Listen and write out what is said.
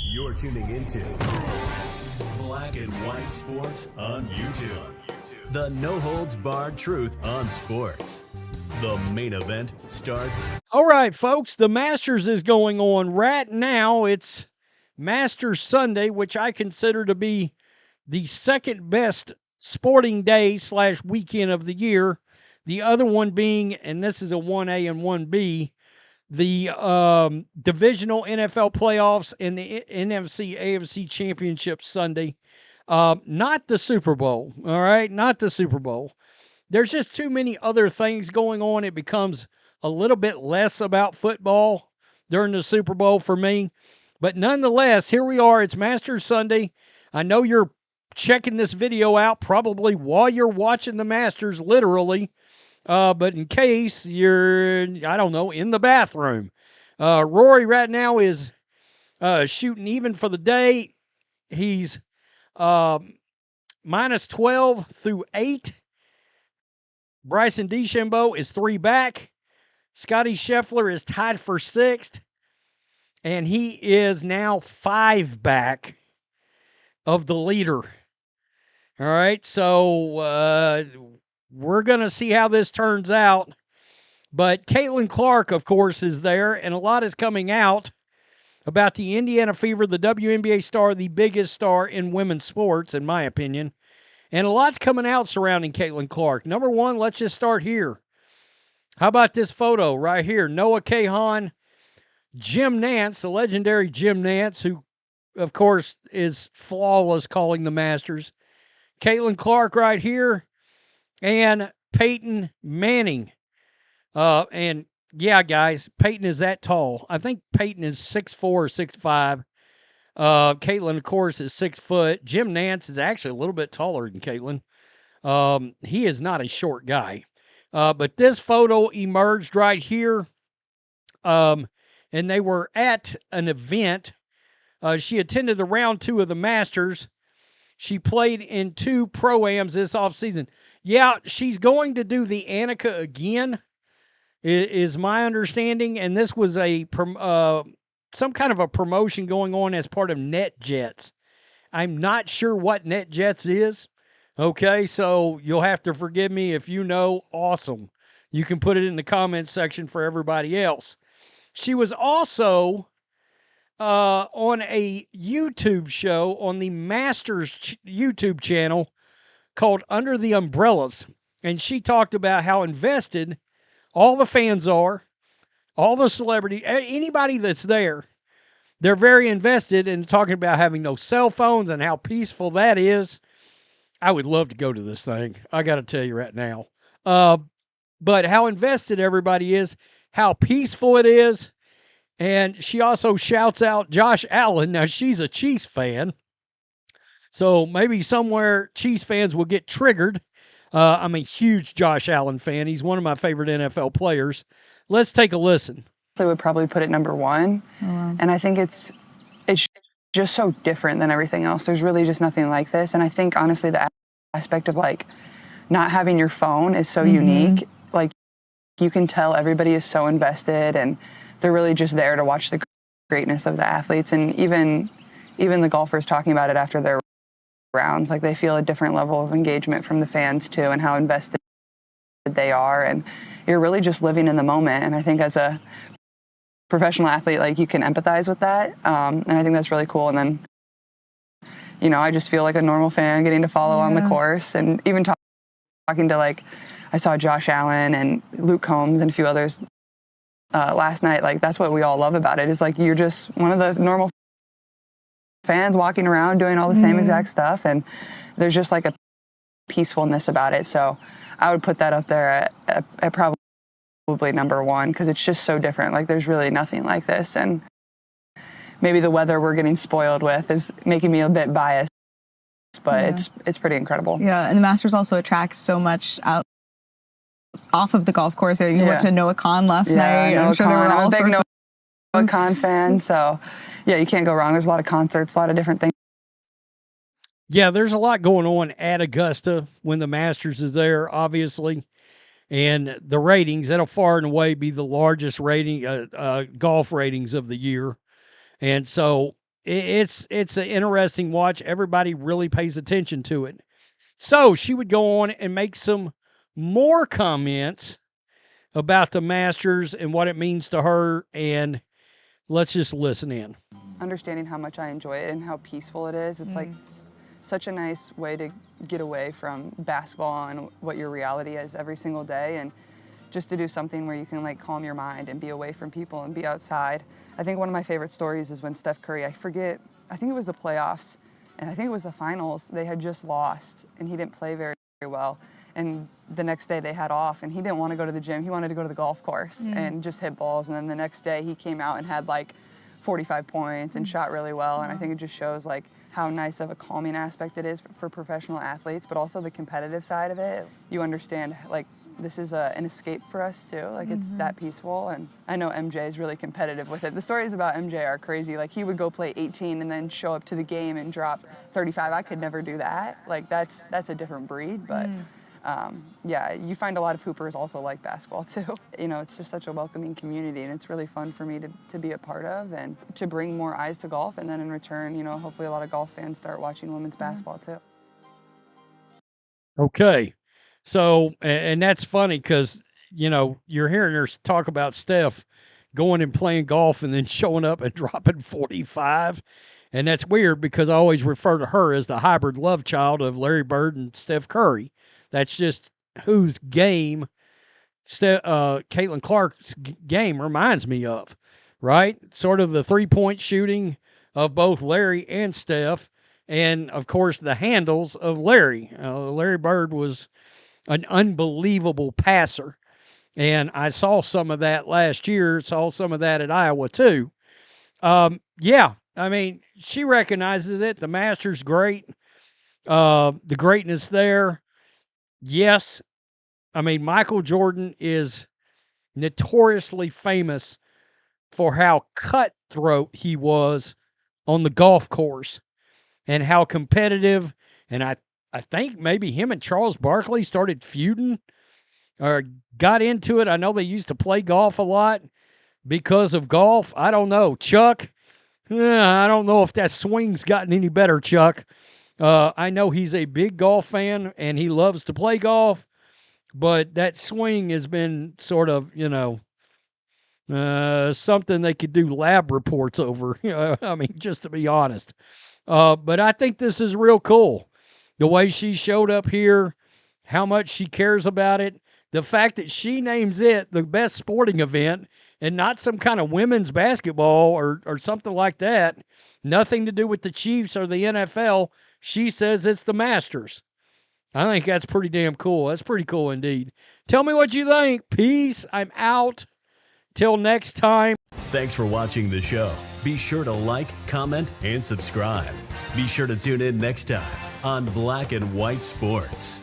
You're tuning into Black and White Sports on YouTube. The no-holds-barred truth on sports. The main event starts. All right, folks, the Masters is going on right now. It's Masters Sunday, which I consider to be the second best sporting day / weekend of the year. The other one being, and this is a 1A and 1B, the divisional NFL playoffs and the NFC AFC Championship Sunday. Not the Super Bowl, all right? Not the Super Bowl. There's just too many other things going on. It becomes a little bit less about football during the Super Bowl for me. But nonetheless, here we are. It's Masters Sunday. I know you're checking this video out probably while you're watching the Masters, literally. But in case you're, I don't know, in the bathroom. Rory right now is shooting even for the day. He's minus 12 through 8. Bryson DeChambeau is 3 back. Scotty Scheffler is tied for 6th. And he is now 5 back of the leader. All right, so we're going to see how this turns out. But Caitlin Clark, of course, is there, and a lot is coming out about the Indiana Fever, the WNBA star, the biggest star in women's sports, in my opinion. And a lot's coming out surrounding Caitlin Clark. Number one, let's just start here. How about this photo right here? Noah Kahan, Jim Nantz, the legendary Jim Nantz, who, of course, is flawless calling the Masters. Caitlin Clark right here, and Peyton Manning. And, yeah, guys, Peyton is that tall. I think Peyton is 6'4" or 6'5". Caitlin, of course, is 6 foot. Jim Nantz is actually a little bit taller than Caitlin. He is not a short guy. But this photo emerged right here. And they were at an event. She attended the round 2 of the Masters. She played in 2 pro-ams this offseason. Yeah, she's going to do the Annika again, is my understanding. And this was a some kind of a promotion going on as part of NetJets. I'm not sure what NetJets is. Okay, so you'll have to forgive me if you know. Awesome. You can put it in the comments section for everybody else. She was also on a YouTube show on the Masters YouTube channel called Under the Umbrellas. And she talked about how invested all the fans are, all the celebrity, anybody that's there. They're very invested in talking about having no cell phones and how peaceful that is. I would love to go to this thing. I got to tell you right now. But how invested everybody is, how peaceful it is. And she also shouts out Josh Allen. Now, she's a Chiefs fan. So maybe somewhere Chiefs fans will get triggered. I'm a huge Josh Allen fan. He's one of my favorite NFL players. Let's take a listen. I would probably put it number 1. Oh, wow. And I think it's just so different than everything else. There's really just nothing like this. And I think, honestly, the aspect of, like, not having your phone is so unique. Like, you can tell everybody is so invested, and they're really just there to watch the greatness of the athletes. And even the golfers talking about it after their rounds, like, they feel a different level of engagement from the fans too, and how invested they are. And you're really just living in the moment. And I think as a professional athlete, like, you can empathize with that. And I think that's really cool. And then, you know, I just feel like a normal fan getting to follow on the course, and even talking to, like, I saw Josh Allen and Luke Combs and a few others last night. Like, that's what we all love about it, is, like, you're just one of the normal fans walking around doing all the same exact stuff, and there's just, like, a peacefulness about it. So I would put that up there at probably number 1, because it's just so different. Like, there's really nothing like this. And maybe the weather we're getting spoiled with is making me a bit biased, but it's pretty incredible. Yeah, and the Masters also attracts so much off of the golf course. You went to Noah Khan last night. Noah I'm sure Khan. there were all I'm a big sorts Noah Khan fan, so yeah, you can't go wrong. There's a lot of concerts, a lot of different things. Yeah, there's a lot going on at Augusta when the Masters is there, obviously. And the ratings, that'll far and away be the largest rating golf ratings of the year. And so it's an interesting watch. Everybody really pays attention to it. So she would go on and make some more comments about the Masters and what it means to her, and let's just listen in. Understanding how much I enjoy it and how peaceful it is. It's like such a nice way to get away from basketball and what your reality is every single day, and just to do something where you can like calm your mind and be away from people and be outside. I think one of my favorite stories is when Steph Curry, I think it was the playoffs, and I think it was the finals, they had just lost and he didn't play very, very well. And the next day they had off and he didn't want to go to the gym. He wanted to go to the golf course and just hit balls. And then the next day he came out and had like 45 points and shot really well. And I think it just shows like how nice of a calming aspect it is for professional athletes, but also the competitive side of it. You understand like this is an escape for us too. Like it's that peaceful. And I know MJ is really competitive with it. The stories about MJ are crazy. Like he would go play 18 and then show up to the game and drop 35. I could never do that. Like that's a different breed, but yeah, you find a lot of hoopers also like basketball too. You know, it's just such a welcoming community, and it's really fun for me to be a part of and to bring more eyes to golf. And then in return, you know, hopefully a lot of golf fans start watching women's basketball too. Okay. So, and that's funny because, you know, you're hearing her talk about Steph going and playing golf and then showing up and dropping 45. And that's weird because I always refer to her as the hybrid love child of Larry Bird and Steph Curry. That's just whose game Caitlin Clark's game reminds me of, right? Sort of the three-point shooting of both Larry and Steph, and, of course, the handles of Larry. Larry Bird was an unbelievable passer, and I saw some of that last year, saw some of that at Iowa too. Yeah, I mean, she recognizes it. The Masters great. The greatness there. Yes, I mean, Michael Jordan is notoriously famous for how cutthroat he was on the golf course and how competitive. And I think maybe him and Charles Barkley started feuding or got into it. I know they used to play golf a lot because of golf. I don't know. Chuck, I don't know if that swing's gotten any better, Chuck. I know he's a big golf fan and he loves to play golf, but that swing has been sort of, you know, something they could do lab reports over. I mean, just to be honest. But I think this is real cool. The way she showed up here, how much she cares about it, the fact that she names it the best sporting event and not some kind of women's basketball or something like that. Nothing to do with the Chiefs or the NFL. She says it's the Masters. I think that's pretty damn cool. That's pretty cool indeed. Tell me what you think. Peace. I'm out. Till next time. Thanks for watching the show. Be sure to like, comment, and subscribe. Be sure to tune in next time on Black and White Sports.